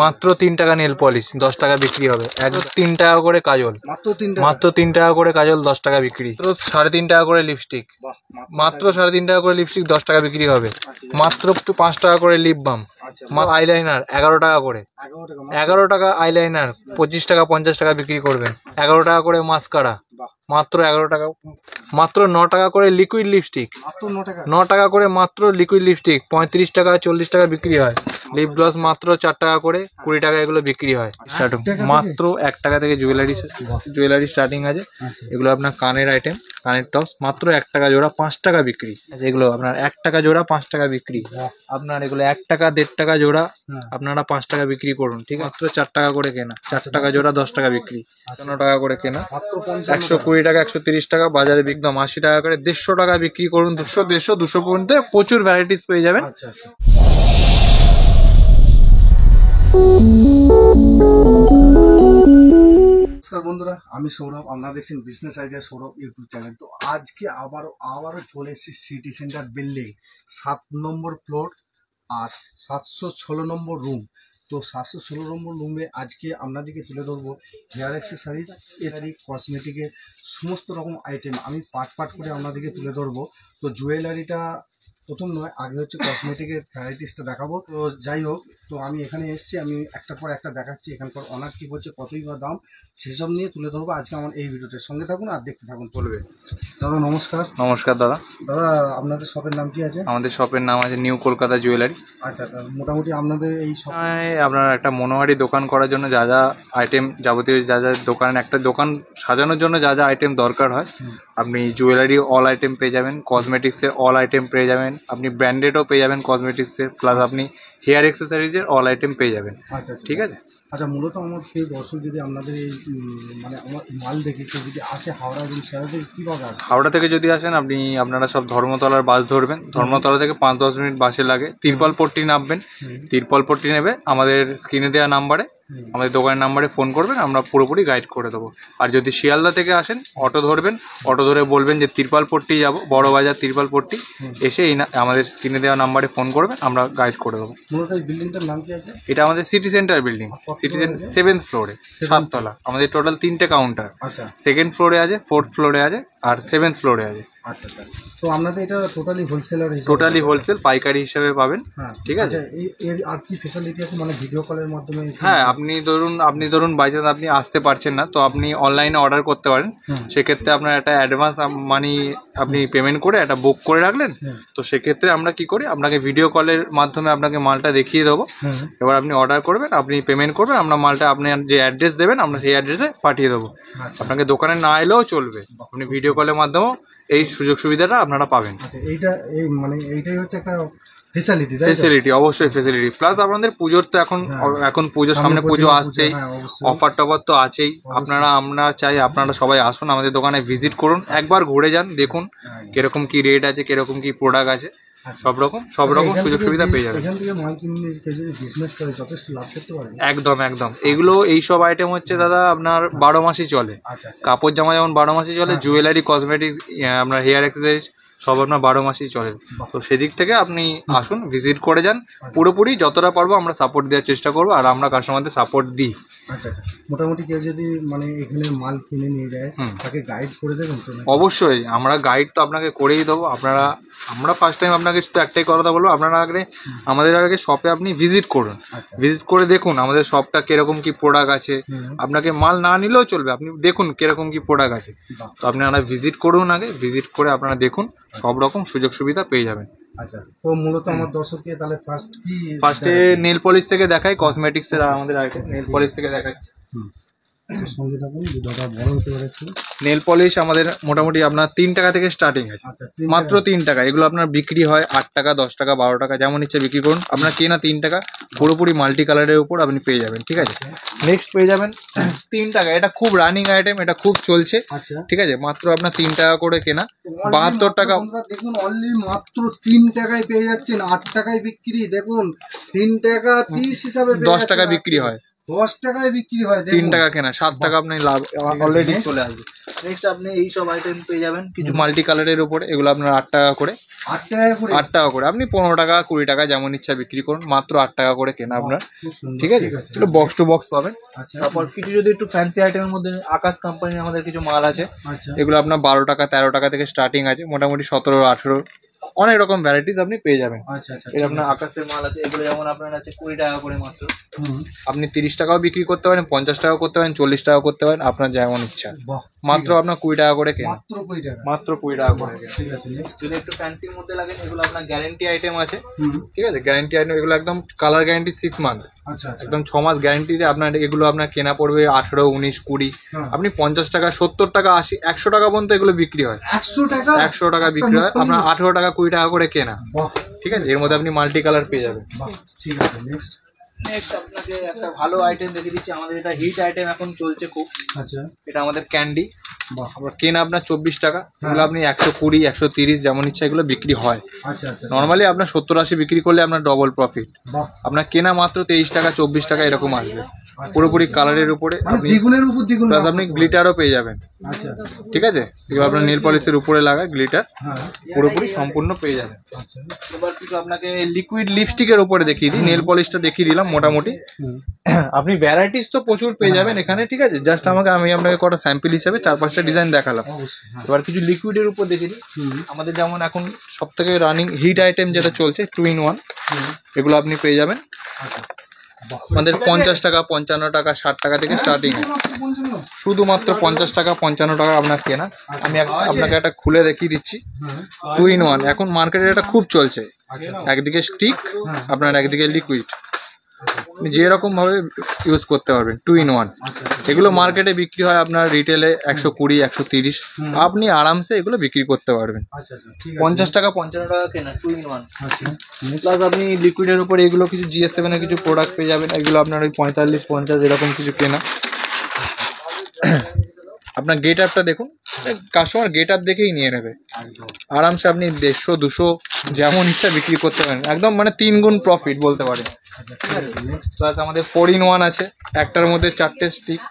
মাত্র 3 টাকা nail polish 10 টাকা বিক্রি হবে। 3 টাকা করে কাজল, মাত্র 3 টাকা করে কাজল 10 টাকা বিক্রি। 3.5 টাকা করে লিপস্টিক, মাত্র 3.5 টাকা করে লিপস্টিক 10 টাকা বিক্রি হবে। মাত্র 5 টাকা করে লিপ বাম। আইলাইনার 11 টাকা করে, 11 টাকা আইলাইনার, 25 টাকা 50 টাকা বিক্রি করবেন। 11 টাকা করে মাস্কারা, মাত্র 11 টাকা। মাত্র 9 টাকা করে লিকুইড লিপস্টিক, 9 টাকা করে মাত্র লিকুইড লিপস্টিক। 35 টাকা 40 টাকা বিক্রি হয়। লিপ গ্লস মাত্র 4 টাকা করে, 20 টাকা এগুলো বিক্রি হয়। মাত্র 1 টাকা থেকে জুয়েলারি স্টার্টিং আছে। এগুলো আপনার কানের আইটেম, কানের টপস মাত্র 1 টাকা জোড়া, 5 টাকা বিক্রি। এগুলো আপনার 1 টাকা জোড়া, 5 টাকা বিক্রি। আপনার এগুলো 1 টাকা 1.5 টাকা জোড়া, আপনারা 5 টাকা বিক্রি করুন। ঠিক আছে, মাত্র 4 টাকা করে কেনা, 4 টাকা জোড়া 10 টাকা বিক্রি। 55 টাকা করে কেনা, 120 টাকা 130 টাকা বাজারে একদম 80 টাকা করে, 150 টাকা বিক্রি করুন। 200 150 200 পর্যন্ত প্রচুর ভ্যারাইটিস পেয়ে যাবেন। নমস্কার বন্ধুরা, আমি সৌরভ, আপনারা দেখছেন business idea Sourav YouTube channel. তো আজকে আবারও চলে এসেছি সিটি সেন্টার বিল্ডিং 7 নম্বর ফ্লোর আর 716 নম্বর রুম। তো 716 নম্বর রুমে আজকে আপনাদেরকে তুলে ধরবো হেয়ার অ্যাক্সেসরিজ, কসমেটিকের সমস্ত রকম আইটেম আমি পার্ট করে আপনাদেরকে তুলে ধরবো। তো জুয়েলারিটা প্রথম নয়, আগে হচ্ছে কসমেটিকের ভ্যারাইটিসটা দেখাবো। তো যাই হোক, তো আমি এখানে এসেছি, আমি একটার পর একটা দেখাচ্ছি এখানকার অনার কী বলছে, কতই বা দাম, সেসব নিয়ে তুলে ধরবো আজকে আমার এই ভিডিওতে। সঙ্গে থাকুন আর দেখতে থাকুন। চলবে দাদা? নমস্কার। নমস্কার দাদা। দাদা, আপনাদের শপের নাম কি আছে? আমাদের শপের নাম আছে নিউ কলকাতা জুয়েলারি। আচ্ছা, মোটামুটি আপনাদের এই শপ আপনার একটা মনোহারি দোকান করার জন্য যা যা আইটেম, যাবতীয় যা যা একটা দোকান সাজানোর জন্য যা যা আইটেম দরকার হয়, আপনি জুয়েলারি অল আইটেম পেয়ে যাবেন, কসমেটিক্সের অল আইটেম পেয়ে যাবেন, আপনি ব্র্যান্ডেডও পেয়ে যাবেন কসমেটিক্সের, প্লাস আপনি হেয়ার অ্যাক্সেসরিজের অল আইটেম পেয়ে যাবেন। আচ্ছা, ঠিক আছে। আচ্ছা, মূলত আমার কেউ দর্শক যদি আপনাদের এই মানে আমার মাল দেখে কেউ যদি আসে হাওড়া এবং সেটা থেকে কীভাবে আসে? হাওড়া থেকে যদি আসেন আপনারা সব ধর্মতলার বাস ধরবেন। ধর্মতলা থেকে 5-10 মিনিট বাসে লাগে। তিরপলপট্টি নামবেন, তিরপলপট্টি নেবে আমাদের স্ক্রিনে দেওয়া নাম্বারে, আমাদের দোকানের নাম্বারে ফোন করবেন, আমরা পুরোপুরি গাইড করে দেবো। আর যদি শিয়ালদা থেকে আসেন অটো ধরবেন, অটো ধরে বলবেন যে তিরপালপট্টি যাবো, বড় বাজার তিরপালপট্টি, এসে আমাদের স্ক্রিনে দেওয়া নাম্বারে ফোন করবেন, আমরা গাইড করে দেবো। মূলত এই বিল্ডিংটার নাম কি আছে? এটা আমাদের city centre building, city 7th ফ্লোরে, 7 তলা। আমাদের টোটাল 3টে কাউন্টার। আচ্ছা, 2nd ফ্লোরে আছে, 4th ফ্লোরে আছে, আর 7th ফ্লোরে আছে। আচ্ছা, তো আপনাদের এটা টোটালি হোলসেলার হিসেবে? টোটালি হোলসেল, পাইকারি হিসেবে পাবেন। ঠিক আছে। এর আর কি ফ্যাসিলিটি আছে, মানে ভিডিও কলের মাধ্যমে? হ্যাঁ, আপনি ধরুন বাই চান্স আপনি আসতে পারছেন না, তো আপনি অনলাইনে অর্ডার করতে পারেন। সেক্ষেত্রে আপনার একটা অ্যাডভান্স মানি আপনি পেমেন্ট করে একটা বুক করে রাখলেন। তো সেক্ষেত্রে আমরা কি করি, আপনাকে ভিডিও কলের মাধ্যমে আপনাকে মালটা দেখিয়ে দেবো। এবার আপনি অর্ডার করবেন, আপনি পেমেন্ট করবেন, আমরা মালটা আপনি যে অ্যাড্রেস দেবেন আমরা সেই অ্যাড্রেসে পাঠিয়ে দেবো। আপনাকে দোকানে না এলেও চলবে, আপনি ভিডিও কলের মাধ্যমেও এই সুযোগ সুবিধাটা আপনারা পাবেন। আচ্ছা, এইটাই হচ্ছে একটা ফেসিলিটি, অবশ্যই ফেসিলিটি। প্লাস আপনাদের পুজোর তো এখন পুজোর সামনে, পুজো আসছেই, অফার টফার তো আছেই। আমরা চাই আপনারা সবাই আসুন, আমাদের দোকানে ভিজিট করুন, একবার ঘুরে যান, দেখুন কিরকম কি রেট আছে, কিরকম কি প্রোডাক্ট আছে, সব রকম সুযোগ সুবিধা পেয়ে যাবেন। একদম। এইসব আইটেম হচ্ছে দাদা আপনার 12 মাসই চলে। কাপড় জামা যেমন 12 মাসই চলে, জুয়েলারি, কসমেটিক্স, আপনার হেয়ার অ্যাক্সেসরিজ সব আপনার 12 মাসই চলে। তো সেদিক থেকে আপনি আসুন, ভিজিট করে যান। পুরোপুরি যতটা পারবো আমরা সাপোর্ট দেওয়ার চেষ্টা করবো, আর আমরা কাস্টমারদের সাপোর্ট দিই। আচ্ছা, মোটামুটি কেউ যদি মানে এখানে মাল কিনে নিয়ে যায় তাকে গাইড করে দেবেন তো? অবশ্যই, আমরা গাইড তো আপনাকে করেই দেবো। আমরা ফার্স্ট টাইম আপনাকে শুধু একটাই কথা বলবো, আপনারা আমাদের আগে শপে আপনি ভিজিট করুন। ভিজিট করে দেখুন আমাদের শপটা কিরকম কি প্রোডাক্ট আছে। আপনাকে মাল না নিলেও চলবে, আপনি দেখুন কিরকম কি প্রোডাক্ট আছে। তো আপনারা ভিজিট করুন, আগে ভিজিট করে আপনারা দেখুন, সব রকম সুযোগ সুবিধা পেয়ে যাবেন। আচ্ছা, তো মূলত আমার দর্শককে তাহলে ফার্স্টে নেল পলিশ থেকে দেখাই, কসমেটিক্সের আমাদের আইটেম নেল পলিশ থেকে দেখাচ্ছি। সঙ্গে থাকুন, ভিডিওটা বড় হতে পারে। নেল পলিশ আমাদের মোটামুটি আপনার 3 টাকা থেকে স্টার্টিং আছে। মাত্র 3 টাকা। এগুলো আপনার বিক্রি হয় 8 টাকা, 10 টাকা, 12 টাকা, যেমন ইচ্ছে বিক্রি করুন। আপনার কেনা 3 টাকা, পুরোপুরি মাল্টি কালারের উপর আপনি পেয়ে যাবেন। ঠিক আছে। নেক্সট পেয়ে যাবেন 3 টাকা, এটা খুব রানিং আইটেম, এটা খুব চলছে। ঠিক আছে, মাত্র আপনার 3 টাকা করে কেনা, 72 টাকা। দেখুন, অনলি মাত্র 3 টাকায় পেয়ে যাচ্ছেন, 8 টাকায় বিক্রি। দেখুন 3 টাকা পিস হিসাবে 10 টাকা বিক্রি হয়, 10 টাকায় বিক্রি হয়। 3 টাকা কেনা, 7 টাকা আপনি লাভ অলরেডি চলে আসবে। নেক্সট আপনি এই সব আইটেম পেয়ে যাবেন কিছু মাল্টি কালারের উপরে, এগুলো আপনার 8 টাকা করে। 8 টাকা করে? 8 টাকা করে, আপনি 15 টাকা 20 টাকা যেমন ইচ্ছা বিক্রি করুন, মাত্র 8 টাকা করে কেনা আপনার। খুব সুন্দর, ঠিক আছে, একটু বক্স টু বক্স পাবেন। আচ্ছা তারপর কিছু যদি একটু ফ্যান্সি আইটেমের মধ্যে আকাশ কোম্পানির আমাদের কিছু মাল আছে, আচ্ছা এগুলো আপনার 12 টাকা 13 টাকা থেকে স্টার্টিং আছে, মোটামুটি 17 18 অনেক রকম ভ্যারাইটিস আপনি পেয়ে যাবেন। আচ্ছা আচ্ছা এটা আপনার আকাশের মাল আছে, এগুলো যেমন আপনার আছে 20 টাকা করে মাত্র। হুম, আপনি 30 টাকাও বিক্রি করতে পারেন, 50 টাকাও করতে পারেন, 40 টাকাও করতে পারেন, আপনার যেমন ইচ্ছা। বাহ, মাত্র আপনার 20 টাকা করে কেনা, মাত্র 20 টাকা? মাত্র 20 টাকা করে কেনা। ঠিক আছে, নেক্সট। যদি একটু ফ্যান্সির মধ্যে লাগেন, এগুলো আপনার গ্যারেন্টি আইটেম আছে। হুম, ঠিক আছে, গ্যারেন্টি আইটেম এগুলো একদম কালার গ্যারেন্টি 6 মান্থ, আচ্ছা আচ্ছা, একদম 6 মাস গ্যারেন্টিতে আপনার এগুলো আপনার কেনা পড়বে 18 19 20। হ্যাঁ। আপনি 50 টাকা 70 টাকা 80 100 টাকা পর্যন্ত এগুলো বিক্রি হয়। 100 টাকা? 100 টাকা বিক্রি হয়, আপনার 18 টাকা 20 টাকা করে কেনা। বাহ, ঠিক আছে, এর মধ্যে আপনি মাল্টি কালার পেয়ে যাবেন। বাহ, ঠিক আছে, নেক্সট। নেক্সট আপনাকে একটা ভালো আইটেম দেখিয়ে দিচ্ছি, আমাদের এটা হিট আইটেম এখন চলছে খুব। আচ্ছা, এটা আমাদের ক্যান্ডি, বাহ, আবার কেনা আপনার 24 টাকা, এগুলো আপনি 120 130 যেমন ইচ্ছা এগুলো বিক্রি হয়। আচ্ছা আচ্ছা, নর্মালি আপনার 70 80 বিক্রি করলে আপনার ডবল প্রফিট। বাহ, আপনার কেনা মাত্র 23 টাকা 24 টাকা এরকম আসবে, পুরোপুরি কালারের উপরে। মানে আপনি দ্বিগুণের উপর দ্বিগুণ প্লাস লাভ আপনি করতে পারবেন। গ্লিটারও পেয়ে যাবেন। আচ্ছা, ঠিক আছে, এগুলো আপনার নেল পলিশের উপরে লাগায় গ্লিটার, হ্যাঁ, পুরোপুরি সম্পূর্ণ পেয়ে যাবেন। আচ্ছা, এবার কিছু আপনাকে লিকুইড লিপস্টিকের উপরে দেখিয়ে দিই, নেল পলিশটা দেখিয়ে দিলাম মোটামুটি। হুম, আপনি ভ্যারাইটিস তো প্রচুর পেয়ে যাবেন এখানে। ঠিক আছে, জাস্ট আমি আপনাকে কটা স্যাম্পল হিসেবে 4-5টা ডিজাইন দেখালাম। অবশ্যই, হ্যাঁ, এবার কিছু লিকুইডের উপর দেখে দিই। হুম, আমাদের যেমন এখন সব থেকে রানিং হিট আইটেম যেটা চলছে 2 in 1, হুম, এগুলো আপনি পেয়ে যাবেন আচ্ছা, বাহ, আমাদের 50 টাকা 55 টাকা 60 টাকা থেকে স্টার্টিং। শুধুমাত্র 55? শুধুমাত্র 50 টাকা 55 টাকা আপনার কেনা। আমি আপনাকে একটা খুলে দেখিয়ে দিচ্ছি। হ্যাঁ, 2 in 1 এখন মার্কেটে এটা খুব চলছে। আচ্ছা, একদিকে স্টিক, হ্যাঁ, আপনার একদিকে লিকুইড, আপনি যেরকম ভাবে ইউজ করতে পারবেন 2 in 1। আচ্ছা, আচ্ছা, এগুলো মার্কেটে বিক্রি হয় আপনার রিটেলে 120 130, আপনি আরামসে এগুলো বিক্রি করতে পারবেন। আচ্ছা, আচ্ছা, ঠিক আছে, 50 টাকা 55 টাকা কেনা 2 in 1। আচ্ছা, next। প্লাস আপনি লিকুইডের উপরে এগুলো কিছু GS7 এর কিছু প্রোডাক্ট পেয়ে যাবেন, এগুলো আপনার ওই 45 50 এরকম কিছু কেনা। আপনার গেট আপটা দেখুন, কাস্টমার গেট আপ দেখেই নিয়ে নেবে একদম, আরামসে। আপনি 150 200 যেমন ইচ্ছা বিক্রি করতে পারেন, একদম মানে 3 গুণ প্রফিট বলতে পারেন। আচ্ছা, ঠিক আছে, নেক্সট। প্লাস আমাদের 4 in 1 আছে, একটার মধ্যে 4টে স্টিক।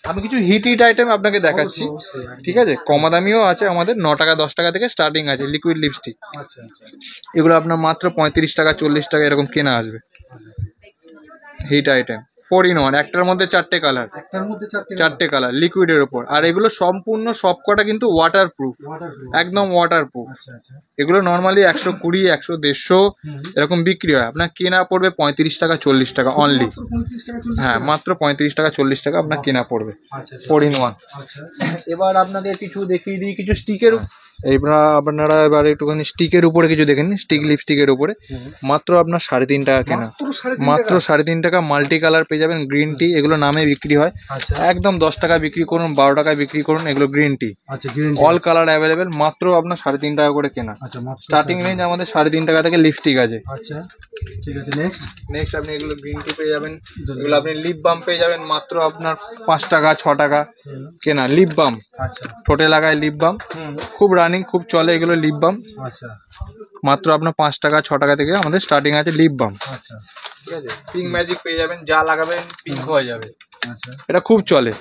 আমি কিছু হিট আইটেম আপনাকে দেখাচ্ছি। অবশ্যই, একদম। ঠিক আছে, কম দামিও আছে আমাদের, 9 টাকা 10 টাকা থেকে স্টার্টিং আছে লিকুইড লিপস্টিক। আচ্ছা, আচ্ছা, এগুলো আপনার মাত্র 35 টাকা 40 টাকা এরকম কেনা আসবে। হিট আইটেম 4 in 1, একটার মধ্যে 4টে কালার, একটার মধ্যে 4টে? 4টে কালার লিকুইডের উপর। আর এগুলো সম্পূর্ণ সবকটা কিন্তু ওয়াটার প্রুফ, ওয়াটারপ্রুফ? একদম ওয়াটার প্রুফ। আচ্ছা, আচ্ছা, এগুলো নর্মালি 120 100 150 হুম, এরকম বিক্রি হয়, আপনার কেনা পড়বে 35 টাকা 40 টাকা অনলি। মাত্র 35 টাকা 40 হ্যাঁ, টাকা? মাত্র 35 টাকা 40 টাকা আপনার কেনা পড়বে আচ্ছা, আচ্ছা, 4 in 1। আচ্ছা, এবার আপনাকে কিছু দেখিয়ে দিই কিছু স্টিকের। আপনারা এবার একটুখানি স্টিকের উপরে কিছু দেখেন, স্টিক লিপস্টিকের উপরে হুম, মাত্র আপনার 3.5 টাকা কেনা, মাত্র 3.5 মাত্র টাকা? 3.5 টাকা। মাল্টি কালার পেয়ে যাবেন, গ্রিন টি, এগুলো নামে বিক্রি হয়। আচ্ছা, একদম 10 টাকা বিক্রি করুন, 12 টাকায় বিক্রি করুন, এগুলো গ্রিন টি, আচ্ছা, গ্যারান্টি অল কালার অ্যাভেলেবেল, মাত্র আপনার 3.5 টাকা করে কেনা। আচ্ছা, মাত্র স্টার্টিং রেঞ্জ আমাদের 3.5 টাকা থেকে লিপস্টিক আছে। আচ্ছা, ঠিক আছে, নেক্সট। নেক্সট আপনি এগুলো গ্রিন টি পেয়ে যাবেন, এগুলো আপনি লিপ বাম পেয়ে যাবেন মাত্র আপনার 5 টাকা 6 টাকা কেনা। লিপ বাম, আচ্ছা, ঠোঁটে লাগায় লিপ বাম, হুম, খুব রানিং, খুব চলে এগুলো লিপ বাম। আচ্ছা, মাত্র আপনার 5 টাকা 6 টাকা থেকে আমাদের স্টার্টিং আছে লিপ বাম। আচ্ছা, ঠিক আছে, পিঙ্ক ম্যাজিক পেয়ে যাবেন, যা লাগাবেন পিঙ্ক হয়ে যাবে, আচ্ছা, এটা খুব চলে,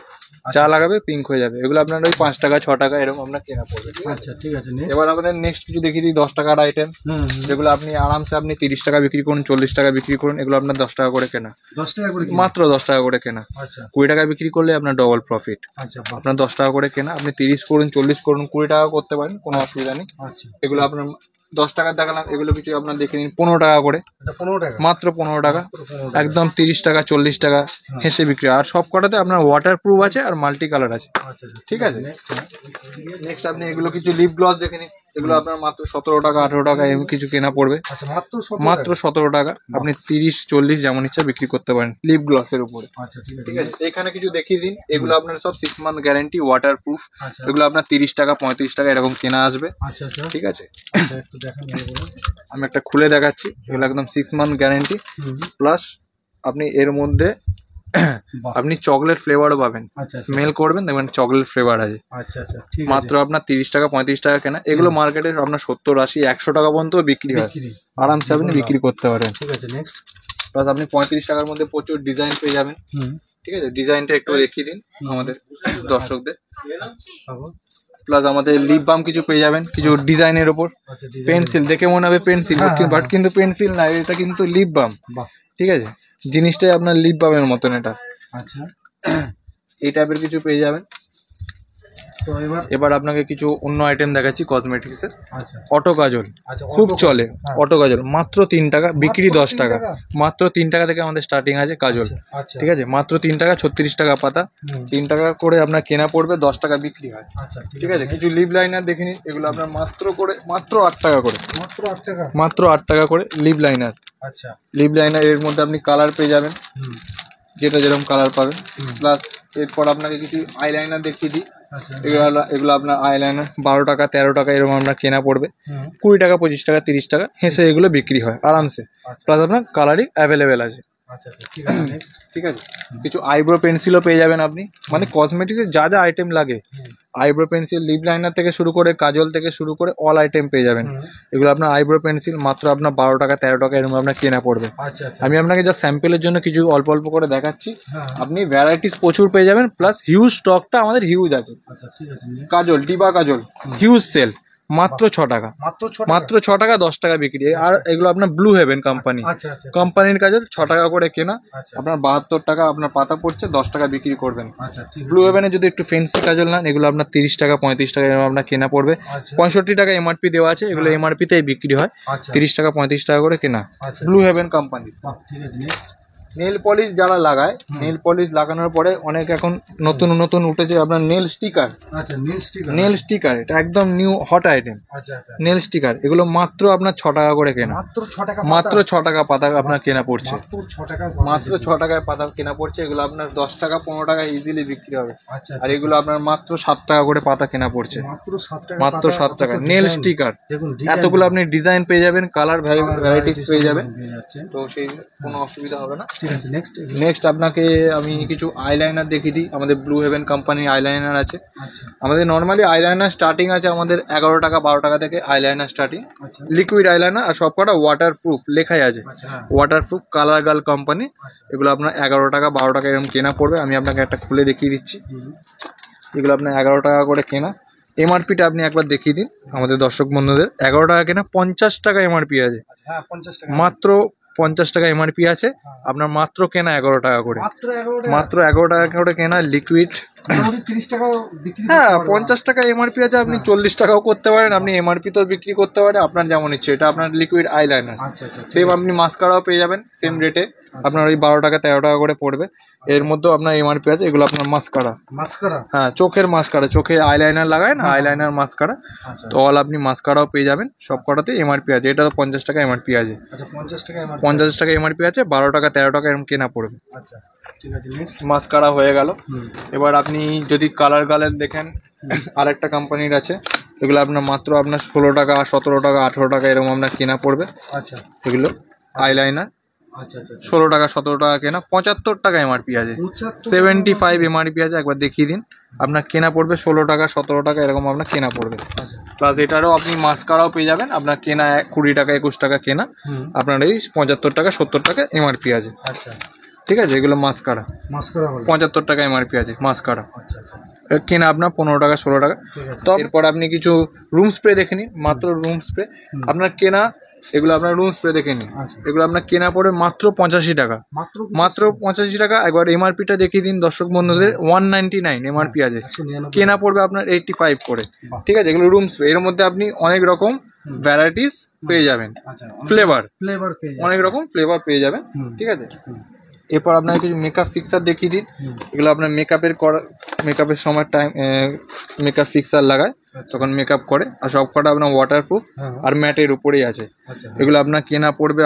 যা লাগাবে পিঙ্ক হয়ে যাবে। এগুলো আপনার ওই 5 টাকা 6 টাকা এরকম আপনার কেনা পড়বে। ঠিক আছে, আচ্ছা, ঠিক আছে, নেক্সট। এবার আমাদের নেক্সট কিছু দেখিয়ে দিই 10 টাকার আইটেম, হুম, যেগুলো আপনি আরামসে আপনি 30 টাকা বিক্রি করুন 40 টাকা বিক্রি করুন, এগুলো আপনার 10 টাকা করে কেনা, 10 টাকা করে কি? মাত্র 10 টাকা করে কেনা। আচ্ছা, 20 টাকা বিক্রি করলে আপনার ডবল প্রফিট। আচ্ছা, বাহ, আপনার 10 টাকা করে কেনা, আপনি 30 করুন 40 করুন 20 টাকা করতে পারেন, কোনো অসুবিধা নেই। আচ্ছা, এগুলো আপনার 10 টাকার দেখালাম, এগুলো কিছু আপনার দেখে নিন 15 টাকা করে, এটা 15 টাকা? মাত্র 15 টাকা, মাত্র 15 টাকা। একদম 30 টাকা 40 টাকা হেসে বিক্রি। আর সব কটাতে আপনার ওয়াটার প্রুফ আছে আর মাল্টি কালার আছে। আচ্ছা, আচ্ছা, ঠিক আছে, নেক্সট। নেক্সট আপনি এগুলো কিছু লিপ গ্লস দেখে নিন, এগুলো আপনার মাত্র 17 টাকা 18 টাকা এরকম কিছু কেনা পড়বে, আচ্ছা, মাত্র 17 মাত্র 17 টাকা। আপনি 30 40 যেমন ইচ্ছা বিক্রি করতে পারেন লিপ গ্লসের উপরে। আচ্ছা, ঠিক আছে, ঠিক আছে, এখানে কিছু দেখিয়ে দিন, এগুলো আপনার সব 6 মান্থ গ্যারান্টি ওয়াটার প্রুফ, আচ্ছা, এগুলো আপনার 30 টাকা 35 টাকা এরকম কেনা আসবে। আচ্ছা, আচ্ছা, ঠিক আছে, আচ্ছা, একটু দেখান ভালো করে। আমি একটা খুলে দেখাচ্ছি, এগুলো একদম 6 মান্থ গ্যারান্টি, হুম, প্লাস আপনি এর মধ্যে বাহ, আপনি চকলেট ফ্লেভারও পাবেন, আচ্ছা, আচ্ছা, স্মেল করবেন দেখবেন চকলেট ফ্লেভার আছে। আচ্ছা, আচ্ছা, ঠিক আছে, মাত্র আপনার 30 টাকা 35 টাকা কেনা, এগুলো মার্কেটে আপনার 70 80 100 টাকা পর্যন্ত বিক্রি হয়, বিক্রি। আরামসে আপনি বিক্রি করতে পারেন। ঠিক আছে, নেক্সট। প্লাস আপনি 35 টাকার মধ্যে প্রচুর ডিজাইন পেয়ে যাবেন। হুম, ঠিক আছে, ডিজাইনটা একটু দেখিয়ে দিন আমাদের দর্শকদের। তারপর প্লাস আমাদের লিপ বাম কিছু পেয়ে যাবেন, কিছু ডিজাইনের ওপর। আচ্ছা ডিজাইন। পেন্সিল দেখে মনে হবে পেন্সিল, হ্যাঁ, হ্যাঁ, বাট কিন্তু পেন্সিল না, এটা কিন্তু লিপ বাম। বাহ। ঠিক আছে, জিনিসটাই আপনার লিপ বামের মতন এটা। আচ্ছা এই টাইপের কিছু পেয়ে যাবেন। তো এবার আপনাকে কিছু অন্য আইটেম দেখাচ্ছি কসমেটিক্সের। আচ্ছা অটো কাজল আচ্ছা খুব অটো চলে, হ্যাঁ। অটো কাজল মাত্র 3 টাকা, বিক্রি মাত্র 10 3 টাকা। টাকা? মাত্র 3 টাকা থেকে আমাদের স্টার্টিং আছে কাজল। আচ্ছা, আচ্ছা ঠিক আছে, মাত্র 3 টাকা, 36 টাকা পাতা। হুম, 3 টাকা করে আপনার কেনা পড়বে, 10 টাকা বিক্রি হয়। আচ্ছা ঠিক আছে, কিছু লিপ লাইনার দেখে নিন, এগুলো আপনার মাত্র 8 টাকা করে। মাত্র 8 টাকা? মাত্র 8 টাকা করে লিপ লাইনার। আচ্ছা লিপ লাইনার এর মধ্যে আপনি কালার পেয়ে যাবেন, হুম যেটা যেরকম কালার পাবেন। হুম, প্লাস এরপর আপনাকে কিছু আইলাইনার দেখিয়ে দিই। আচ্ছা এগুলো আপনার আইলাইনার 12 টাকা 13 টাকা এরকম আপনার কেনা পড়বে। হুম 20 টাকা 25 টাকা 30 টাকা হেসে এগুলো বিক্রি হয় আরামসে। আচ্ছা প্লাস আপনার কালারই অ্যাভেলেবেল আছে। আচ্ছা আচ্ছা ঠিক আছে নেক্সট। ঠিক আছে, কিছু আইব্রো পেন্সিলও পেয়ে যাবেন আপনি, মানে কসমেটিক্সের যা যা আইটেম লাগে, আইব্রো পেন্সিল, লিপ লাইনার থেকে শুরু করে কাজল থেকে শুরু করে অল আইটেম পেয়ে যাবেন। এগুলো আপনার আইব্রো পেন্সিল মাত্র আপনার 12 টাকা 13 টাকা এরকম আপনার কেনা পড়বে। আচ্ছা আচ্ছা আমি আপনাকে যা স্যাম্পেলের জন্য কিছু অল্প অল্প করে দেখাচ্ছি, হ্যাঁ আপনি ভ্যারাইটিস প্রচুর পেয়ে যাবেন। প্লাস হিউজ স্টকটা আমাদের হিউজ আছে। আচ্ছা ঠিক আছে কাজল, ডিবা কাজল হিউজ সেল, মাত্র 6 টাকা। মাত্র 6 মাত্র 6 টাকা 10 টাকা বিক্রি। আর এগুলো আপনার ব্লু হেভেন কোম্পানি, আচ্ছা আচ্ছা কোম্পানির কাজল 6 টাকা করে কেনা, আচ্ছা আপনার 72 টাকা আপনার পাতা পড়ছে, 10 টাকা বিক্রি করবেন। আচ্ছা ঠিক ব্লু হেভেনে যদি একটু ফেন্সি কাজল নেন, এগুলো আপনার 30 টাকা 35 টাকা এরকম আপনার কেনা পড়বে। আচ্ছা 65 টাকা এমআরপি দেওয়া আছে, এগুলো এমআরপি তেই বিক্রি হয়, আচ্ছা 30 টাকা 35 টাকা করে কেনা। আচ্ছা ব্লু হেভেন কোম্পানি। বাহ, ঠিক আছে নেক্সট। নেল পলিশ যারা লাগায়, নেল পলিশ লাগানোর পরে অনেক এখন নতুন নতুন উঠেছে আপনার নেল স্টিকার। আচ্ছা নীল স্টিকার। নেল স্টিকার এটা একদম নিউ হট আইটেম। আচ্ছা আচ্ছা নেল স্টিকার এগুলো মাত্র আপনার 6 টাকা করে কেনা। মাত্র 6 টাকা মাত্র 6 টাকা পাতা আপনার কেনা পড়ছে। মাত্র 6 টাকা মাত্র 6 টাকায় পাতা কেনা পড়ছে। এগুলো আপনার 10 টাকা 15 টাকা ইজিলি বিক্রি হবে। আচ্ছা আর এগুলো আপনার মাত্র 7 টাকা করে পাতা কেনা পড়ছে। মাত্র 7 টাকা মাত্র 7 টাকা নেল স্টিকার। দেখুন এতগুলো আপনি ডিজাইন পেয়ে যাবেন, কালার ভ্যারাইটিস পেয়ে যাবেন, যাচ্ছে। তো সেই কোনো অসুবিধা হবে না। ঠিক আছে নেক্সট। নেক্সট আপনাকে আমি কিছু আইলাইনার দেখিয়ে দিই। আমাদের ব্লু হেভেন কোম্পানির আইলাইনার আছে। আচ্ছা আমাদের নর্মালি আইলাইনার স্টার্টিং আছে আমাদের 11 টাকা 12 টাকা থেকে আইলাইনার স্টার্টিং। আচ্ছা লিকুইড আইলাইনার আর সবকটা ওয়াটার প্রুফ লেখাই আছে, আচ্ছা হ্যাঁ water proof colour girl company. আচ্ছা এগুলো আপনার 11 টাকা 12 টাকা এরকম কেনা পড়বে। আমি আপনাকে একটা খুলে দেখিয়ে দিচ্ছি। হুম, এগুলো আপনার 11 টাকা করে কেনা। এমআরপিটা আপনি একবার দেখিয়ে দিন আমাদের দর্শক বন্ধুদের। 11 টাকা কেনা, 50 টাকা এমআরপি আছে, আচ্ছা হ্যাঁ 50 টাকা মাত্র 50 টাকা এমআরপি আছে। আপনার মাত্র কেনা 11 টাকা করে, মাত্র 11 টাকা মাত্র 11 টাকা করে কেনা লিকুইড। মোটামুটি 30 টাকা বিক্রি করতে হ্যাঁ, পারবো। 50 টাকা এমআরপি আছে, আপনি 40 টাকাও করতে পারেন, আপনি এমআরপি তো বিক্রি করতে পারেন আপনার যেমন ইচ্ছে। এটা আপনার লিকুইড আইলাইনার। আচ্ছা আচ্ছা সেম আপনি মাস্কারাও পেয়ে যাবেন সেম রেটে, আপনার ওই 12 টাকা 13 টাকা করে পড়বে। এর মধ্যেও আপনার এমআরপি আছে। এগুলো আপনার মাস্কারা, মাস্কারা। হ্যাঁ চোখের মাস্কারা, চোখে আইলাইনার লাগায় না, আইলাইনার মাস্কারা। আচ্ছা তো অল আপনি মাস্কারাও পেয়ে যাবেন, সব কটাতে এমআরপি আছে। এটা তো 50 টাকা এমআরপি আছে, আচ্ছা 50 টাকা আমার। 50 টাকা এমআরপি আছে, 12 টাকা 13 টাকা এরকম কেনা পড়বে। আচ্ছা ঠিক আছে নেক্সট। মাস্কারা হয়ে গেল। হুম এবার আপনি যদি কালার গালের দেখেন, আরেকটা কোম্পানির আছে। এগুলো আপনার মাত্র আপনার 16 টাকা 17 টাকা 18 টাকা এরকম আপনার কেনা পড়বে। আচ্ছা এগুলো আইলাইনার আচ্ছা আচ্ছা 16 টাকা 17 টাকা কেনা, 75 টাকা এমআরপি আছে, 75 এমআরপি আছে। একবার দেখিয়ে দিন। আপনার কেনা পড়বে 16 টাকা 17 টাকা এরকম আপনার কেনা পড়বে। আচ্ছা প্লাস এটারও আপনি মাস্কারাও পেয়ে যাবেন। আপনার কেনা 20 টাকা 21 টাকা কেনা, হুম আপনার এই 75 টাকা 70 টাকা এমআরপি আছে। আচ্ছা ঠিক আছে, এগুলো মাস্কারা মাস্কারা বলে। 75 টাকা এমআরপি আছে মাস্কারা। আচ্ছা আচ্ছা কেনা আপনার 15 টাকা 16 টাকা। ঠিক আছে তো এরপর আপনি কিছু রুম স্প্রে দেখে নিন। মাত্র রুম স্প্রে আপনার কেনা, এগুলো আপনার রুম স্প্রে দেখে নিন। আচ্ছা এগুলো আপনার কেনা পড়ে মাত্র 85 টাকা, মাত্র মাত্র 85 টাকা। একবার এমআরপিটা দেখিয়ে দিন দর্শক বন্ধুদের। 199 এমআরপি আছে, 199 কেনা পড়বে আপনার 85 করে। বাহ। ঠিক আছে, এগুলো রুম স্প্রে। এর মধ্যে আপনি অনেক রকম ভ্যারাইটিস পেয়ে যাবেন, আচ্ছা ফ্লেভার, ফ্লেভার পেয়ে যাচ্ছে। অনেক রকম ফ্লেভার পেয়ে যাবেন। হুম। ঠিক আছে, হুম। এরপর আপনাকে কিছু মেকআপ ফিক্সার দেখিয়ে দিন। হুম। এগুলো আপনার মেকআপের সময় টাইম মেকআপ ফিক্সার লাগায়, আচ্ছা। তখন মেকআপ করে। আর সব কটা আপনার ওয়াটারপ্রুফ হ্যাঁ। আর ম্যাটের উপরেই আছে। আচ্ছা এগুলো আপনার কেনা পড়বে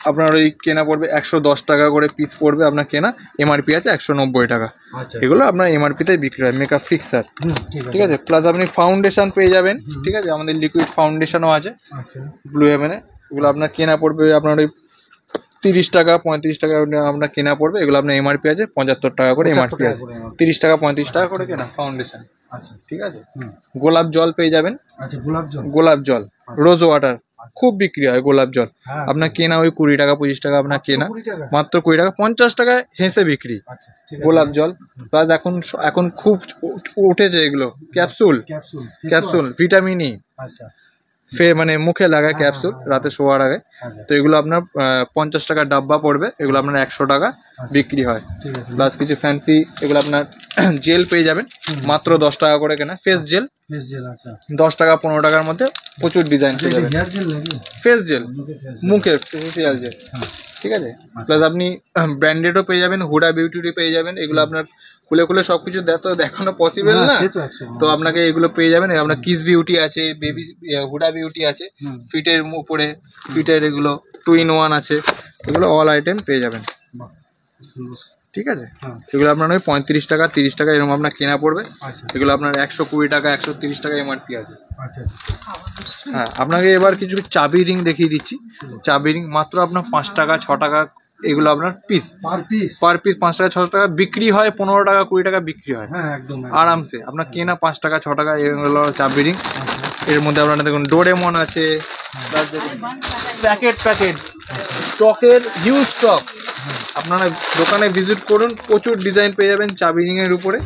আপনার ওই কেনা পড়বে 110 টাকা করে পিস পড়বে আপনার কেনা। এমআরপি আছে 190 টাকা। আচ্ছা এগুলো আপনার এমআরপিতেই বিক্রি হয় মেকআপ ফিক্সার। হুম ঠিক আছে, প্লাস আপনি ফাউন্ডেশন পেয়ে যাবেন। ঠিক আছে, আমাদের লিকুইড ফাউন্ডেশনও আছে আচ্ছা ব্লু হেভেনে। এগুলো আপনার কেনা পড়বে আপনার ওই 30 টাকা 35 টাকা আপনার কেনা পড়বে। এগুলো আপনার এমআরপি আছে 75 টাকা করে এমআরপি আছে। 30 টাকা 35 টাকা করে কেনা ফাউন্ডেশন। আচ্ছা ঠিক আছে, হুম গোলাপ জল পেয়ে যাবেন। আচ্ছা গোলাপ জল। গোলাপ জল রোজ ওয়াটার খুব বিক্রি হয় গোলাপ জল। হ্যাঁ, আপনার কেনা ওই 20 টাকা 25 টাকা আপনার কেনা, 20 টাকা। মাত্র 20 টাকা, 50 টাকায় হেসে বিক্রি আচ্ছা ঠিক আছে। গোলাপ জল। প্লাস এখন এখন খুব উঠেছে এগুলো capsule, capsule capsule vitamin E আচ্ছা মানে মুখে লাগায় ক্যাপসুল রাতে শোয়ার আগে। আচ্ছা তো এগুলো আপনার 50 টাকার ডাব্বা পড়বে, এগুলো আপনার 100 টাকা বিক্রি হয়। ঠিক আছে। প্লাস কিছু ফ্যান্সি এগুলো আপনার জেল পেয়ে যাবেন মাত্র 10 টাকা করে কেনা, ফেস জেল ফেস জেল আচ্ছা 10 টাকা 15 টাকার মধ্যে প্রচুর ডিজাইন পেয়ে যাবেন। হেয়ার জেল নাকি? ফেস জেল, মুখে face মুখের ফেসিয়াল জেল, ঠিক আছে। প্লাস আপনি ব্র্যান্ডেডও পেয়ে যাবেন, হুডা বিউটিরও পেয়ে যাবেন। এগুলো আপনার খুলে খুলে সবকিছু দেখানো পসিবল না, সে তো 100 তো আপনাকে এগুলো পেয়ে যাবেন। আপনার কিস বিউটি আছে, বেবি হুডা বিউটি আছে, ফিটের উপরে ফিটের এগুলো 2 in 1 আছে, এগুলো অল আইটেম পেয়ে যাবেন, বাহ, সুন্দর। ঠিক আছে। হ্যাঁ এগুলো আপনার ওই 35 টাকা 30 টাকা এরকম আপনার কেনা পড়বে। আচ্ছা এগুলো আপনার 120 টাকা 130 টাকা এমআরপি আছে। আচ্ছা হ্যাঁ, আপনাকে এবার কিছু চাবি রিং দেখিয়ে দিচ্ছি। চাবি রিং মাত্র আপনার 5 টাকা 6 টাকা, এগুলো আপনার piece per piece. Per piece 5 টাকা 6 টাকা বিক্রি হয়, 15 টাকা 20 টাকা বিক্রি হয় হ্যাঁ একদম আরামসে। আপনার কেনা 5 টাকা 6 টাকা, এগুলো চাবি রিং। এর মধ্যে আপনারা দেখুন ডোরেমন আছে, প্যাকেট প্যাকেট স্টকের হিউজ স্টক। আপনারা দোকানে ভিজিট করুন, প্রচুর ডিজাইন পেয়ে যাবেন চাবি রিং এর উপরে,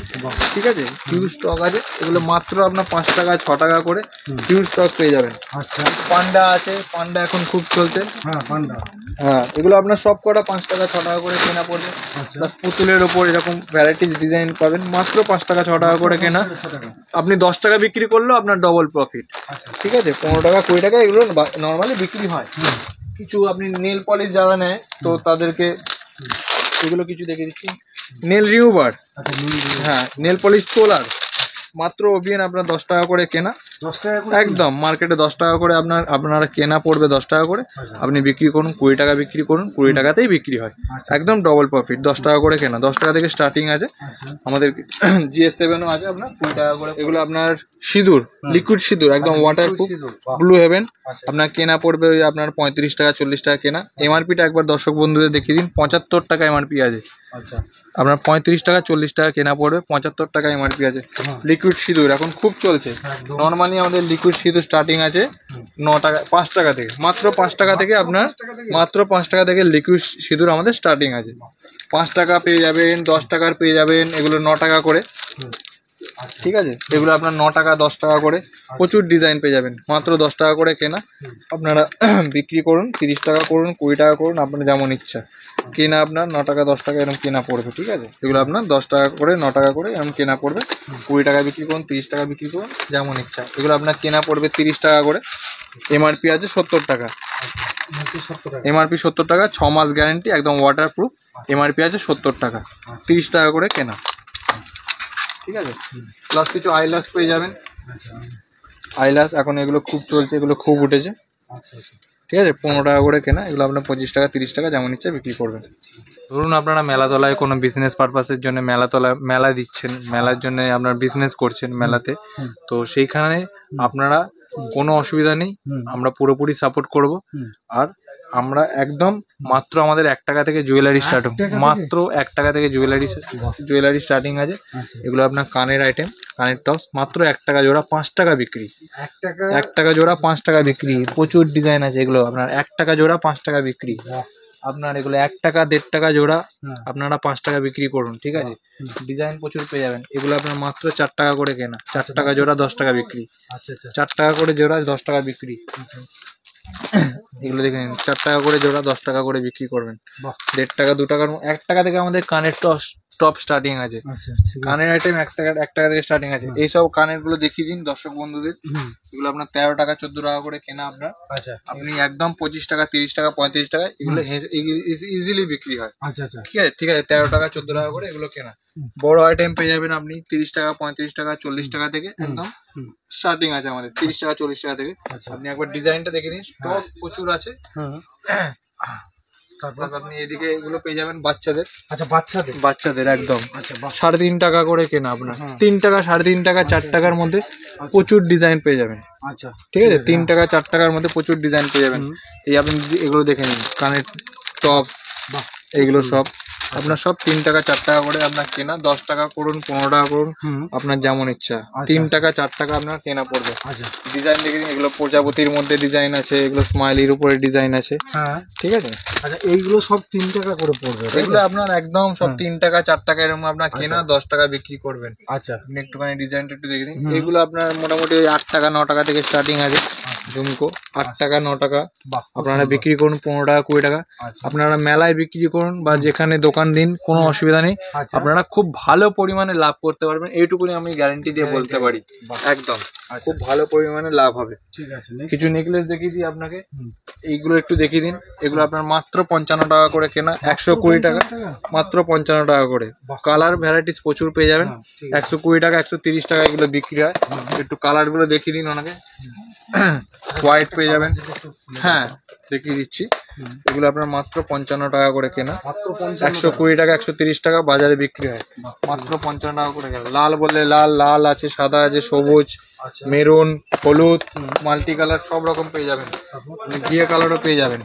ঠিক আছে। হিউজ স্টক আছে, এগুলো মাত্র আপনার 5 টাকা 6 টাকা করে হিউজ স্টক পেয়ে যাবেন। আচ্ছা পান্ডা আছে, পান্ডা এখন খুব চলছে। হ্যাঁ পান্ডা হ্যাঁ, এগুলো আপনার সব কটা 5 টাকা 6 টাকা করে কেনা পড়বে। আচ্ছা প্লাস পুতুলের ওপর এরকম ভ্যারাইটিস ডিজাইন পাবেন, মাত্র 5 টাকা 6 টাকা করে কেনা। 100 টাকা আপনি 10 টাকা বিক্রি করলেও আপনার ডবল প্রফিট, আচ্ছা ঠিক আছে। 15 টাকা 20 টাকা এগুলো নর্মালি বিক্রি হয়। কিছু আপনি নেল পলিশ যারা নেয় তো তাদেরকে এগুলো কিছু দেখে দিচ্ছি। নেল রিমুভার, আচ্ছা নুন দিয়ে হ্যাঁ নেল পলিশ তোলার, মাত্র ওবিএন আপনার 10 টাকা করে কেনা, 10 টাকা করে একদম মার্কেটে 10 টাকা করে আপনারা কেনা পড়বে 10 টাকা করে। আচ্ছা। আপনি বিক্রি করুন 20 টাকা বিক্রি করুন, 20 টাকাতেই বিক্রি হয়, আচ্ছা। একদম ডবল প্রফিট। 10 টাকা করে কেনা, 10 টাকা থেকে স্টার্টিং আছে আচ্ছা আমাদের। GS7ও আছে আপনার 20 টাকা করে। এগুলো আপনার সিঁদুর, লিকুইড সিঁদুর, একদম ওয়াটারপ্রুফ, সিঁদুর, বাহ। Blue Heaven. আচ্ছা। আপনার কেনা পড়বে ওই আপনার 35 টাকা 40 টাকা কেনা। এমআরপিটা একবার দর্শক বন্ধুদের দেখিয়ে দিন, 75 টাকা এমআরপি আছে। আচ্ছা আপনার 35 টাকা 40 টাকা কেনা পড়বে, 75 টাকা এমআরপি আছে। হ্যাঁ। লিকুইড সিঁদুর এখন খুব চলছে। একদম নর্মালি আমাদের লিকুইড সিঁদুর স্টার্টিং আছে 9 টাকা 5 টাকা থেকে, মাত্র 5 টাকা থেকে আপনার, 5 টাকা থেকে? মাত্র 5 টাকা থেকে লিকুইড সিঁদুর আমাদের স্টার্টিং আছে। 5 টাকা পেয়ে যাবেন, 10 টাকার পেয়ে যাবেন, এগুলো 9 টাকা করে, আচ্ছা ঠিক আছে। এগুলো আপনার 9 টাকা 10 টাকা করে, প্রচুর ডিজাইন পেয়ে যাবেন, মাত্র 10 টাকা করে কেনা। আপনারা বিক্রি করুন, 30 টাকা করুন, 20 টাকা করুন, আপনার যেমন ইচ্ছা। কেনা আপনার 9 টাকা 10 টাকা এরকম কেনা পড়বে, ঠিক আছে। এগুলো আপনার 10 টাকা করে 9 টাকা করে এরকম কেনা পড়বে, 20 টাকা বিক্রি করুন, 30 টাকা বিক্রি করুন, যেমন ইচ্ছা। এগুলো আপনার কেনা পড়বে 30 টাকা করে, এমআরপি আছে 70 টাকা। নাকি 70 টাকা এমআরপি 70 টাকা, 6 মাস গ্যারান্টি, একদম ওয়াটারপ্রুফ। এমআরপি আছে 70 টাকা, 30 টাকা করে কেনা, ঠিক আছে। প্লাস কিছু আইল্যাশ পেয়ে যাবেন, আচ্ছা আইল্যাশ এখন এগুলো খুব চলছে, এগুলো খুব উঠেছে, আচ্ছা আচ্ছা ঠিক আছে। 15 টাকা করে কেনা, এগুলো আপনার 25 টাকা 30 টাকা যেমন ইচ্ছা বিক্রি করবেন। ধরুন আপনারা মেলাতলায় কোনো বিজনেস পারপাসের জন্য মেলা দিচ্ছেন, মেলার জন্য আপনার বিজনেস করছেন মেলাতে, তো সেইখানে আপনারা কোনো অসুবিধা নেই, আমরা পুরোপুরি সাপোর্ট করব। আর আমরা একদম মাত্র আমাদের 1 টাকা থেকে জুয়েলারি স্টার্টিং, মাত্র 1 টাকা থেকে জুয়েলারি স্টার্টিং আছে। আচ্ছা এগুলো আপনার কানের আইটেম, কানের টপস, মাত্র 1 টাকা জোড়া, 5 টাকা বিক্রি। 1 টাকা 1 টাকা জোড়া 5 টাকা বিক্রি, প্রচুর ডিজাইন আছে। এগুলো আপনার 1 টাকা জোড়া 5 টাকা বিক্রি। আপনার এগুলো 1 টাকা 1.5 টাকা জোড়া, আপনারা 5 টাকা বিক্রি করুন, ঠিক আছে। ডিজাইন প্রচুর পেয়ে যাবেন। এগুলো আপনার মাত্র 4 টাকা করে কেনা, 4 টাকা জোড়া 10 টাকা বিক্রি, আচ্ছা আচ্ছা 4 টাকা করে জোড়া 10 টাকা বিক্রি। এগুলো দেখে নিন, 4 টাকা করে জোড়া 10 টাকা করে বিক্রি করবেন। বাহ 1.5 টাকা 2 টাকার 1 টাকা থেকে আমাদের কানের টপ স্টার্টিং আছে। আচ্ছা ঠিক আছে কানের আইটেম 1 টাকা থেকে স্টার্টিং আছে। এইসব কানের গুলো দেখিয়ে দিন দর্শক বন্ধুদের। এগুলো আপনার 13 টাকা 14 টাকা করে কেনা আপনার। আচ্ছা আপনি একদম 25 টাকা 30 টাকা 35 টাকা এগুলো ইজিলি বিক্রি হয়, আচ্ছা আচ্ছা ঠিক আছে। ঠিক আছে, 13 টাকা 14 টাকা করে এগুলো কেনা। বড় আইটেম পেয়ে যাবেন আপনি 30 টাকা 35 টাকা 40 টাকা থেকে, একদম স্টার্টিং আছে আমাদের 30 টাকা 40 টাকা থেকে। আচ্ছা আপনি একবার ডিজাইনটা দেখে নিন, স্টক প্রচুর আছে। তারপর তারপর আপনি এদিকে এগুলো পেয়ে যাবেন বাচ্চাদের, আচ্ছা বাচ্চাদের একদম আচ্ছা বাহ 3.5 টাকা করে কেনা আপনার। হ্যাঁ। 3 টাকা 3.5 টাকা 4 টাকার মধ্যে প্রচুর ডিজাইন পেয়ে যাবেন, আচ্ছা ঠিক আছে। 3 টাকা 4 টাকার মধ্যে প্রচুর ডিজাইন পেয়ে যাবেন। এই আপনি এগুলো দেখে নিন, কানের টপস, বাহ এইগুলো সব আপনার সব 3 টাকা 4 টাকা করে আপনার কেনা, 10 টাকা করুন 15 টাকা করুন, আপনার যেমন ইচ্ছা। 3 টাকা 4 টাকা আপনার কেনা পড়বে। আচ্ছা ডিজাইন দেখে দিন, এগুলো প্রজাপতির মধ্যে ডিজাইন আছে, এগুলো স্মাইলির উপরে ডিজাইন আছে, হ্যাঁ ঠিক আছে। আচ্ছা এইগুলো সব 3 টাকা করে পড়বে, তাই তো? এগুলো আপনার একদম সব 3 টাকা 4 টাকা এরকম আপনার কেনা, 10 টাকা বিক্রি করবেন। আচ্ছা আপনি একটুখানি ডিজাইনটা একটু দেখে দিন। এগুলো আপনার মোটামুটি ওই 8 টাকা 9 টাকা থেকে স্টার্টিং আছে। ঝুমকো 8 টাকা 9 টাকা বাহ, খুব আপনারা সুন্দর। বিক্রি করুন 15 টাকা 20 টাকা। আচ্ছা আপনারা মেলায় বিক্রি করুন বা যেখানে দোকান দিন, কোনো অসুবিধা নেই। আচ্ছা আপনারা খুব ভালো পরিমাণে লাভ করতে পারবেন, এইটুকুনি আমি গ্যারান্টি দিয়ে বলতে পারি। বাহ, একদম আচ্ছা খুব ভালো পরিমাণে লাভ হবে। ঠিক আছে next। কিছু নেকলেস দেখিয়ে দিই আপনাকে, হুম। এইগুলো একটু দেখিয়ে দিন। এগুলো আপনার মাত্র 55 টাকা করে কেনা, 120 টাকা, মাত্র 55 টাকা করে। বাহ। কালার ভ্যারাইটিস প্রচুর পেয়ে যাবেন। হ্যাঁ, ঠিক আছে। 120 টাকা 130 টাকা এগুলো বিক্রি হয়। একটু কালার গুলো দেখিয়ে দিন ওনাকে। হোয়াইট পেয়ে যাবেন, হ্যাঁ দেখিয়ে দিচ্ছি। এগুলো আপনার মাত্র 55 টাকা করে কেনা, মাত্র 55 120 টাকা 130 টাকা বাজারে বিক্রি হয়। মাত্র 55 টাকা করে কেনা। লাল বললে লাল, লাল আছে, সাদা আছে, সবুজ, আচ্ছা মেরুন, হলুদ, মাল্টি কালার সব রকম পেয়ে যাবেন। ঘিয়ে কালারও পেয়ে যাবেন।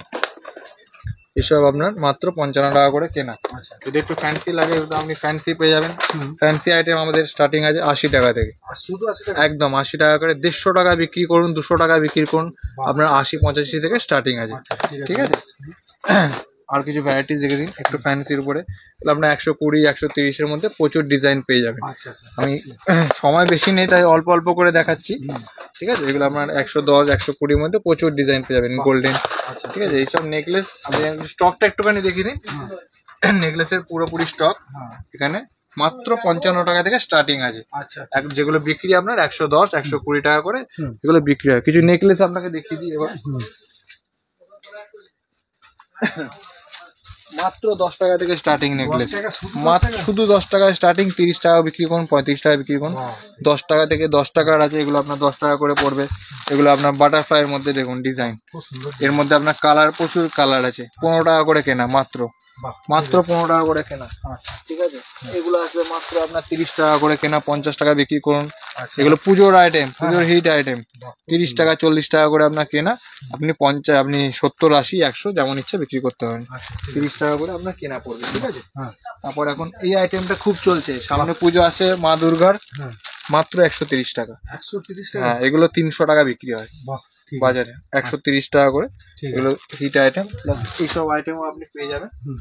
এসব আপনার মাত্র 55 টাকা করে কেনা। আচ্ছা যদি একটু ফ্যান্সি লাগে তো আপনি ফ্যান্সি পেয়ে যাবেন। ফ্যান্সি আইটেম আমাদের স্টার্টিং আছে 80 টাকা থেকে, আর শুধু 80 টাকা? একদম 80 টাকা করে। 150 টাকা বিক্রি করুন, 200 টাকা বিক্রি করুন, আপনার 80-85 থেকে স্টার্টিং আছে, আচ্ছা ঠিক আছে। আর কিছু ভ্যারাইটিস দেখে দিন একটু ফ্যান্সির উপরে। তাহলে আপনার 120 130 এর মধ্যে প্রচুর ডিজাইন পেয়ে যাবেন। আচ্ছা আচ্ছা আমি সময় বেশি নেই তাই অল্প অল্প করে দেখাচ্ছি, ঠিক আছে। এগুলো আপনার 110 120 মধ্যে প্রচুর ডিজাইন পেয়ে যাবেন, গোল্ডেন, আচ্ছা ঠিক আছে। এইসব নেকলেস আপনি স্টকটা একটুখানি দেখিয়ে দিন। নেকলেসের পুরোপুরি স্টক হ্যাঁ এখানে মাত্র 55 টাকা থেকে স্টার্টিং আছে। আচ্ছা আচ্ছা যেগুলো বিক্রি আপনার 110 120 টাকা করে হুম। এগুলো বিক্রি হয়। কিছু নেকলেস আপনাকে দেখিয়ে দিই এবার। মাত্র 10 টাকা থেকে স্টার্টিং নেকলেস, 10 টাকা, শুধু 10 মাত্র টাকা? শুধু 10 টাকায় স্টার্টিং। 30 টাকা বিক্রি করুন, 35 টাকা বিক্রি করুন। বাহ। 10 টাকা থেকে 10 টাকার আছে, এগুলো আপনার 10 টাকা করে পড়বে। এগুলো আপনার বাটারফ্লাইয়ের মধ্যে দেখুন ডিজাইন, খুব সুন্দর। এর মধ্যে আপনার কালার প্রচুর কালার আছে। 15 টাকা করে কেনা, মাত্র বাহ, মাত্র 15 টাকা করে কেনা, আচ্ছা ঠিক আছে। এগুলো আসবে মাত্র আপনার 30 টাকা করে কেনা, 50 টাকা বিক্রি করুন। আচ্ছা এগুলো পুজোর আইটেম, পুজোর হিট আইটেম। বাহ, 30 টাকা 40 টাকা করে আপনার কেনা, আপনি 50 আপনি 70 80 100 যেমন ইচ্ছা বিক্রি করতে পারেন। আচ্ছা ঠিক আছে। 30 টাকা করে আপনার কেনা পড়বে, ঠিক আছে। হ্যাঁ তারপর এখন এই আইটেমটা খুব চলছে, সামনে পুজো আছে মা দুর্গার, হ্যাঁ মাত্র 130 টাকা। 130 টাকা? হ্যাঁ এগুলো 300 টাকা বিক্রি হয় বাহ, ঠিক আছে। বাজারে, 130 টাকা করে। ঠিক আছে। এগুলো হিট আইটেম প্লাস এইসব আইটেমও আপনি পেয়ে যাবেন। হুম।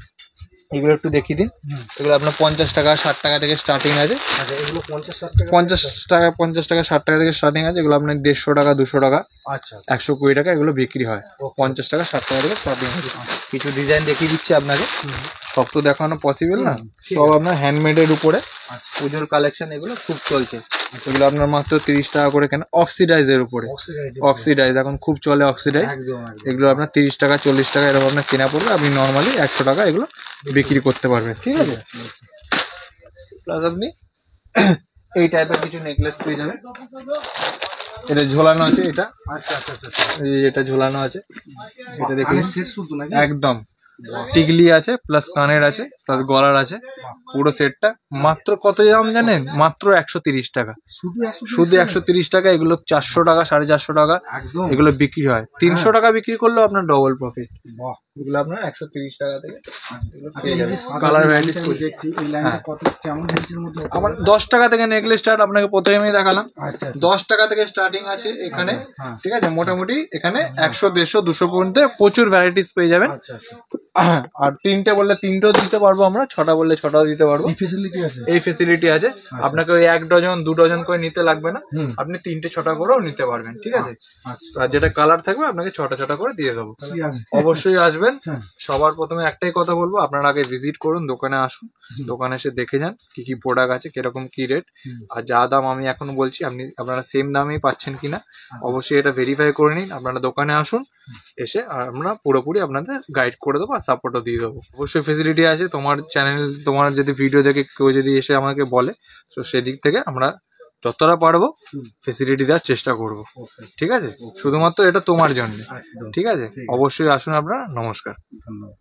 এগুলো একটু দেখিয়ে দিন। হুম। এগুলো আপনার 50 টাকা 60 টাকা থেকে স্টার্টিং আছে। আচ্ছা এগুলো 50-60 টাকা? 50 টাকা 60 টাকা থেকে স্টার্টিং আছে। এগুলো আপনার 150 টাকা 200 টাকা আচ্ছা 120 টাকা এগুলো বিক্রি হয়। ওকে। 50 টাকা 60 টাকা থেকে স্টার্টিং আছে। কিছু ডিজাইন দেখিয়ে দিচ্ছি আপনাকে, হুম। সব তো দেখানো পসিবল না। ঠিক সব আপনার হ্যান্ডমেডের উপরে আচ্ছা পুজোর কালেকশন, এগুলো খুব চলছে। এগুলো আপনার মাত্র 30 টাকা করে কেন, অক্সিডাইজের উপরে। অক্সিডাইজ এখন খুব চলে, অক্সিডাইজ। একদম একদম। এগুলো আপনার 30 টাকা 40 টাকা এরকম আপনার কেনা পড়বে। আপনি নর্মালি 100 টাকা এগুলো বিক্রি করতে পারবেন, ঠিক আছে। প্লাস আপনি এই টাইপের কিছু নেকলেস পেয়ে যাবেন। এটা ঝোলানো আছে, এটা আচ্ছা আচ্ছা আচ্ছা আচ্ছা। এই যে এটা ঝোলানো আছে, এটা দেখুন কানের সেট শুধু নাকি? একদম টিকলি আছে, প্লাস কানের আছে, প্লাস গলার আছে, পুরো সেটটা মাত্র কত দাম জানেন? মাত্র 130 টাকা। শুধু 130 শুধু টাকা? 130 টাকা। এগুলো 400 টাকা 450 টাকা একদম। এগুলো বিক্রি হয়। 300 টাকা বিক্রি করলেও আপনার ডবল প্রফিট। বাহ। এগুলো আপনার 130 টাকা থেকে এগুলো আচ্ছা পেয়ে এই যে যাবেন। সাদা কালার যে ভ্যারাইটিস লাইনটা আমি দেখছি, এই লাইনটা কত কেমন রেঞ্জের মধ্যে হতে আমার পারে? 10 টাকা থেকে নেকলেস স্টার্ট, আপনাকে প্রথমেই দেখালাম। আচ্ছা আচ্ছা 10 টাকা থেকে স্টার্টিং আছে এখানে, হ্যাঁ। ঠিক আছে। মোটামুটি এখানে 100 150 200 পর্যন্ত প্রচুর ভ্যারাইটিস পেয়ে যাবেন। আচ্ছা আচ্ছা। আর 3টে বললে 3টেও দিতে পারবো আমরা, 6টা বললে 6টাও দিতে পারবো। এই ফ্যাসিলিটি আছে? এই ফেসিলিটি আছে। আপনাকে ওই 1 ডজন 2 ডজন করে নিতে লাগবে না, হুম। আপনি 3টে 6টা করেও নিতে পারবেন, ঠিক আছে। আচ্ছা আর যেটা কালার থাকবে আপনাকে 6টা 6টা করে দিয়ে দেবো। ঠিক আছে। অবশ্যই আসবেন। হ্যাঁ। সবার প্রথমে একটাই কথা বলবো, আপনারা আগে ভিজিট করুন, দোকানে আসুন, দোকানে এসে দেখে যান কি কি প্রোডাক্ট আছে, কিরকম কি রেট। আর যা দাম আমি এখন বলছি আপনারা সেম দামেই পাচ্ছেন কিনা অবশ্যই এটা ভেরিফাই করে নিন। আপনারা দোকানে আসুন, এসে আমরা পুরোপুরি আপনাদের গাইড করে দেবো আর সাপোর্টও দিয়ে দেবো। অবশ্যই ফেসিলিটি আছে। তোমার চ্যানেল, তোমার যদি ভিডিও দেখে কেউ যদি এসে আমাকে বলে, তো সেদিক থেকে আমরা যতটা পারবো ফেসিলিটি দেওয়ার চেষ্টা করব, ওকে ঠিক আছে। শুধুমাত্র এটা তোমার জন্য, একদম ঠিক আছে। ঠিক আছে। অবশ্যই আসুন আপনারা। নমস্কার। ধন্যবাদ।